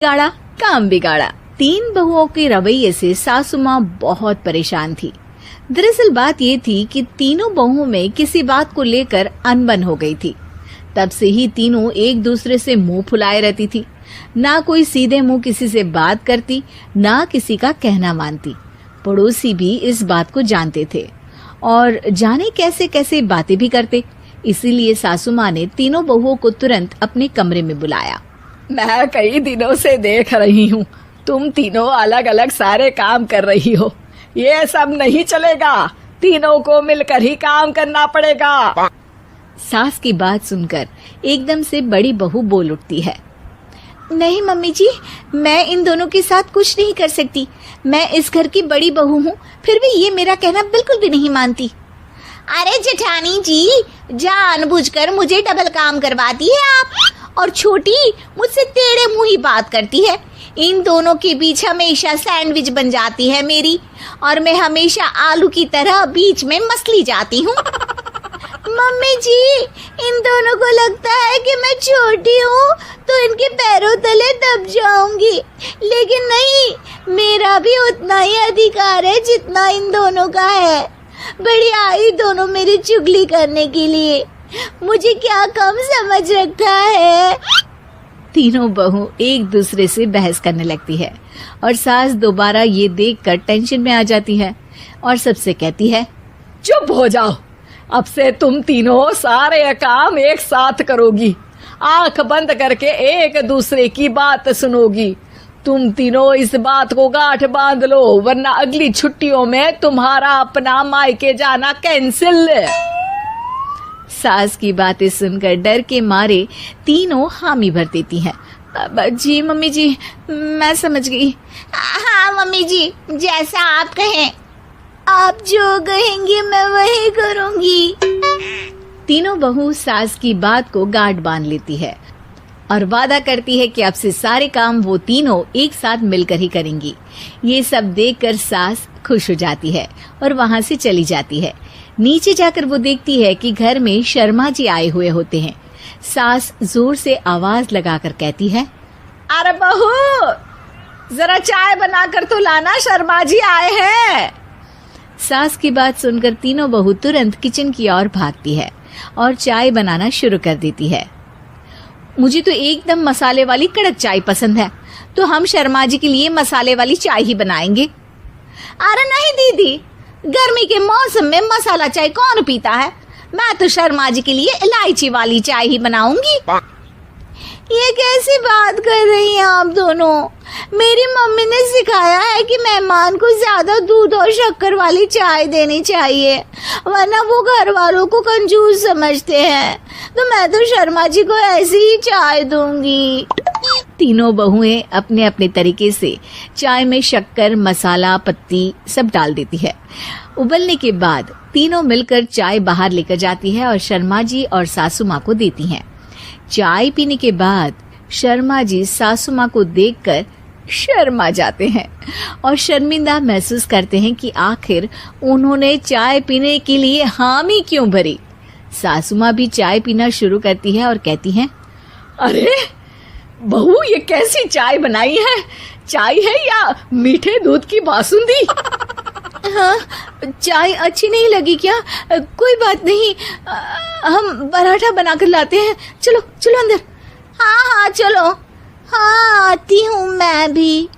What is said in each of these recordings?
बिगाड़ा काम बिगाड़ा। तीन बहुओं के रवैये से सासू माँ बहुत परेशान थी। दरअसल बात ये थी कि तीनों बहुओं में किसी बात को लेकर अनबन हो गई थी। तब से ही तीनों एक दूसरे से मुंह फुलाए रहती थी। ना कोई सीधे मुंह किसी से बात करती, ना किसी का कहना मानती। पड़ोसी भी इस बात को जानते थे और जाने कैसे कैसे बातें भी करते। इसीलिए सासू माँ ने तीनों बहुओं को तुरंत अपने कमरे में बुलाया। मैं कई दिनों से देख रही हूँ, तुम तीनों अलग अलग सारे काम कर रही हो। ये सब नहीं चलेगा, तीनों को मिलकर ही काम करना पड़ेगा। सास की बात सुनकर एकदम से बड़ी बहू बोल उठती है। नहीं मम्मी जी, मैं इन दोनों के साथ कुछ नहीं कर सकती। मैं इस घर की बड़ी बहू हूँ, फिर भी ये मेरा कहना बिल्कुल भी नहीं मानती। अरे जेठानी जी, जानबूझकर मुझे डबल काम करवाती है आप। और छोटी मुझसे टेढ़े मुंह ही बात करती है। इन दोनों के बीच हमेशा सैंडविच बन जाती है मेरी, और मैं हमेशा आलू की तरह बीच में मसली जाती हूँ। मम्मी जी, इन दोनों को लगता है कि मैं छोटी हूँ तो इनके पैरों तले दब जाऊंगी, लेकिन नहीं, मेरा भी उतना ही अधिकार है जितना इन दोनों का है। बड़ी आई दोनों मेरी चुगली करने के लिए, मुझे क्या कम समझ रखा है। तीनों बहू एक दूसरे से बहस करने लगती है और सास दोबारा ये देखकर टेंशन में आ जाती है और सबसे कहती है, चुप हो जाओ, अब से तुम तीनों सारे काम एक साथ करोगी। आंख बंद करके एक दूसरे की बात सुनोगी। तुम तीनों इस बात को गांठ बांध लो, वरना अगली छुट्टियों में तुम्हारा अपना मायके जाना कैंसिल। सास की बातें सुनकर डर के मारे तीनों हामी भर देती हैं। जी मम्मी जी, मैं समझ गई। हाँ मम्मी जी, जैसा आप कहें। आप जो कहेंगी मैं वही करूंगी। तीनों बहू सास की बात को गांठ बांध लेती है और वादा करती है कि अब से सारे काम वो तीनों एक साथ मिलकर ही करेंगी। ये सब देखकर सास खुश हो जाती है और वहाँ से चली जाती है। नीचे जाकर वो देखती है कि घर में शर्मा जी आए हुए होते हैं। सास जोर से आवाज लगाकर कहती है, अरे बहू, जरा चाय बनाकर तो लाना, शर्मा जी आए हैं। सास की बात सुनकर तीनों बहू तुरंत किचन की ओर भागती है और चाय बनाना शुरू कर देती है। मुझे तो एकदम मसाले वाली कड़क चाय पसंद है, तो हम शर्मा जी के लिए मसाले वाली चाय ही बनाएंगे। अरे नहीं दीदी, गर्मी के मौसम में मसाला चाय कौन पीता है? मैं तो शर्मा जी के लिए इलायची वाली चाय ही बनाऊंगी। ये कैसी बात कर रही हैं आप दोनों? मेरी मम्मी ने सिखाया है कि मेहमान को ज्यादा दूध और शक्कर वाली चाय देनी चाहिए, वरना वो घर वालों को कंजूस समझते हैं। तो मैं तो शर्मा जी को ऐसी ही चाय दूंगी। तीनों बहुएं अपने अपने तरीके से चाय में शक्कर, मसाला, पत्ती सब डाल देती है। उबलने के बाद तीनों मिलकर चाय बाहर लेकर जाती है और शर्मा जी और सासू माँ को देती हैं। चाय पीने के बाद शर्मा जी सासू माँ को देखकर शर्मा जाते हैं और शर्मिंदा महसूस करते हैं कि आखिर उन्होंने चाय पीने के लिए हामी क्यों भरी। सासू माँ भी चाय पीना शुरू करती है और कहती हैं, अरे बहू, ये कैसी चाय बनाई है? चाय है या मीठे दूध की बासुंदी? हाँ, चाय अच्छी नहीं लगी क्या? कोई बात नहीं, हम पराठा बनाकर लाते हैं। चलो चलो अंदर। हाँ हाँ चलो। हाँ आती हूँ मैं भी।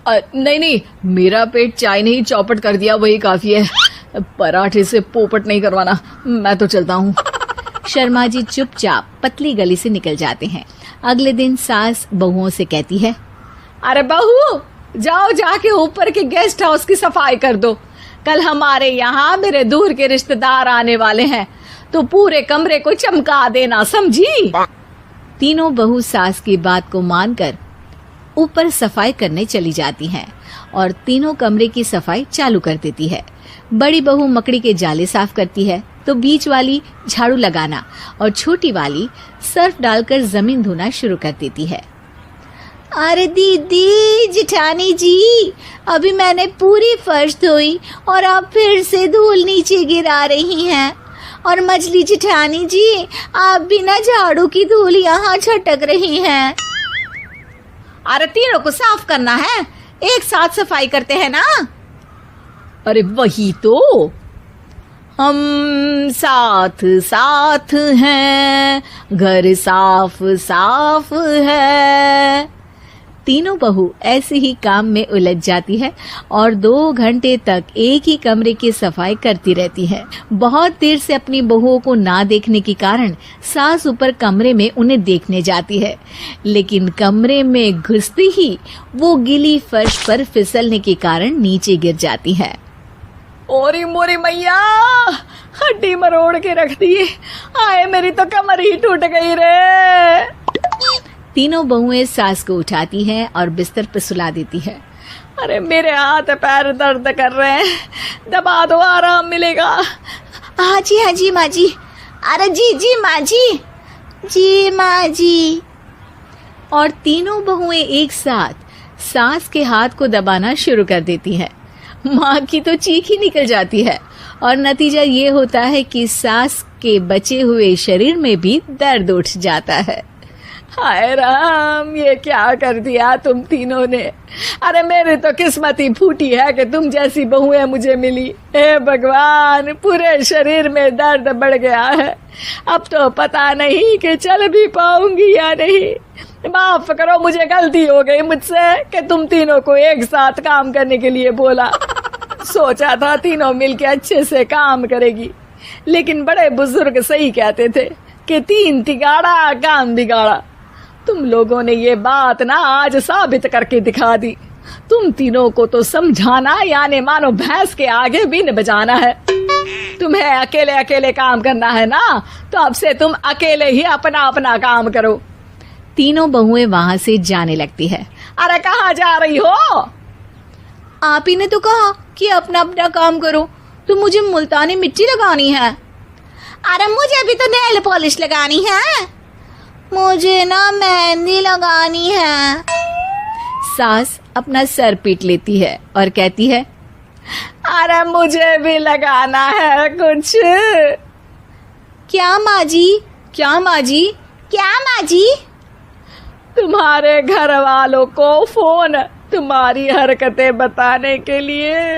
नहीं नहीं, मेरा पेट चाय ने ही चौपट कर दिया, वही काफी है। पराठे से पोपट नहीं करवाना, मैं तो चलता हूँ। शर्मा जी चुपचाप पतली गली से निकल जाते हैं। अगले दिन सास बहुओं से कहती है, अरे बहू, जाओ जाके ऊपर के गेस्ट हाउस की सफाई कर दो। कल हमारे यहाँ मेरे दूर के रिश्तेदार आने वाले हैं, तो पूरे कमरे को चमका देना, समझी? तीनों बहू सास की बात को मानकर ऊपर सफाई करने चली जाती हैं और तीनों कमरे की सफाई चालू कर देती है। बड़ी बहू मकड़ी के जाले साफ करती है, तो बीच वाली झाड़ू लगाना और छोटी वाली सर्फ डालकर जमीन धोना शुरू कर देती है। अरे दीदी, जेठानी जी, अभी मैंने पूरी फर्श धोई और आप फिर से धूल नीचे गिरा रही हैं। और मछली जेठानी जी, आप बिना झाड़ू की धूल यहाँ छटक रही हैं। अरे तीनों को साफ करना है, एक साथ सफाई करते हैं ना। अरे वही तो, हम साथ साथ हैं, घर साफ साफ है। तीनों बहू ऐसे ही काम में उलझ जाती है और 2 घंटे तक एक ही कमरे की सफाई करती रहती है। बहुत देर से अपनी बहुओं को ना देखने के कारण सास ऊपर कमरे में उन्हें देखने जाती है, लेकिन कमरे में घुसती ही वो गीली फर्श पर फिसलने के कारण नीचे गिर जाती है। ओरी मोरी मैया, हड्डी मरोड़ के रख दी। आए मेरी तो कमर ही टूट गई रे। तीनों बहुएं सास को उठाती हैं और बिस्तर पर सुला देती है। अरे मेरे हाथ पैर दर्द कर रहे हैं, दबा दो, आराम मिलेगा। हाँ जी माँ जी। अरे जी माँ जी माँ जी। और तीनों बहुएं एक साथ सास के हाथ को दबाना शुरू कर देती हैं। माँ की तो चीख ही निकल जाती है और नतीजा ये होता है कि सास के बचे हुए शरीर में भी दर्द उठ जाता है। हाय राम, ये क्या कर दिया तुम तीनों ने। अरे मेरी तो किस्मत ही फूटी है कि तुम जैसी बहुएं मुझे मिली। हे भगवान, पूरे शरीर में दर्द बढ़ गया है। अब तो पता नहीं कि चल भी पाऊंगी या नहीं। माफ करो, मुझे गलती हो गई मुझसे कि तुम तीनों को एक साथ काम करने के लिए बोला। सोचा था तीनों मिलके अच्छे से काम करेगी, लेकिन बड़े बुजुर्ग सही कहते थे कि 3 तिगाड़ा काम बिगाड़ा। तुम लोगों ने ये बात ना आज साबित करके दिखा दी। तुम तीनों को तो समझाना यानी मानो भैंस के आगे बीन बजाना है। तुम्हें अकेले अकेले काम करना है ना, तो अब से तुम अकेले ही अपना अपना काम करो। तीनों बहुएं वहां से जाने लगती है। अरे कहाँ जा रही हो? आप ही ने तो कहा कि अपना अपना काम करो, तो मुझे मुल्तानी मिट्टी लगानी है। अरे मुझे भी तो नेल पॉलिश लगानी है, मुझे ना मेहंदी लगानी है। सास अपना सर पीट लेती है और कहती है, अरे मुझे भी लगाना है कुछ। क्या माँ जी? क्या माँ जी? क्या माँ जी? तुम्हारे घर वालों को फोन तुम्हारी हरकतें बताने के लिए।